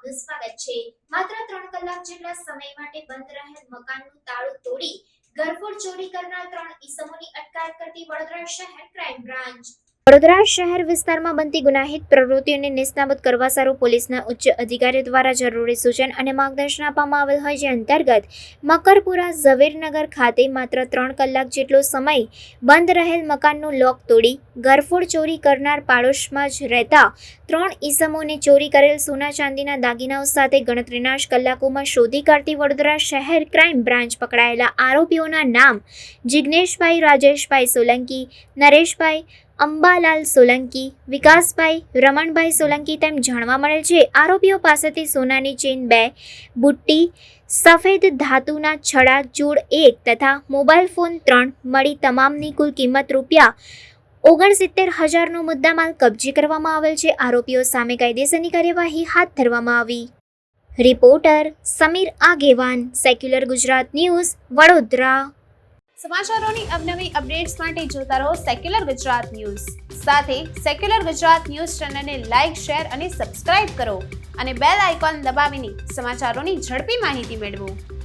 આપનું સ્વાગત છે। માત્ર 3 કલાક જેટલા સમય માટે બંધ રહેલ મકાનનું તાળું તોડી ઘરફોડ ચોરી કરનાર 3 ઈસમોની અટકાયત કરતી વડોદરા શહેર ક્રાઇમ બ્રાન્ચ। વડોદરા શહેર વિસ્તારમાં બનતી ગુનાહિત પ્રવૃત્તિઓને નેસ્તનાબૂદ કરવા સારું પોલીસના ઉચ્ચ અધિકારીઓ દ્વારા જરૂરી સૂચન અને માર્ગદર્શન આપવામાં આવેલ હોય, જે અંતર્ગત મકરપુરા ઝવેરનગર ખાતે માત્ર 3 કલાક જેટલો સમય બંધ રહેલ મકાનનું લોક તોડી ઘરફોડ ચોરી કરનાર પાડોશમાં જ રહેતા 3 ઈસમોને ચોરી કરેલ સોના ચાંદીના દાગીનાઓ સાથે ગણતરીના જ કલાકોમાં શોધી કાઢતી વડોદરા શહેર ક્રાઇમ બ્રાન્ચ પકડાયેલા આરોપીઓના નામ જિગ્નેશભાઈ રાજેશભાઈ સોલંકી, નરેશભાઈ અંબાલાલ સોલંકી, વિકાસભાઈ રમણભાઈ સોલંકી તેમ જાણવા મળેલ છે। આરોપીઓ પાસેથી સોનાની ચેન 2, બુટ્ટી, સફેદ ધાતુના છડા ચૂડ 1 તથા મોબાઈલ ફોન 3 મળી તમામની કુલ કિંમત ₹69,000નો મુદ્દામાલ કબજે કરવામાં આવેલ છે। આરોપીઓ સામે કાયદેસરની કાર્યવાહી હાથ ધરવામાં આવી। રિપોર્ટર સમીર આગેવાન, સેક્યુલર ગુજરાત ન્યૂઝ, વડોદરા। સમાચારોની અવનવી અપડેટ્સ માટે જોતા રહો સેક્યુલર ગુજરાત ન્યૂઝ। સાથે સેક્યુલર ગુજરાત ન્યૂઝ ચેનલને લાઇક, શેર અને સબસ્ક્રાઇબ કરો અને બેલ આઇકોન દબાવીને સમાચારોની ઝડપી માહિતી મેળવો।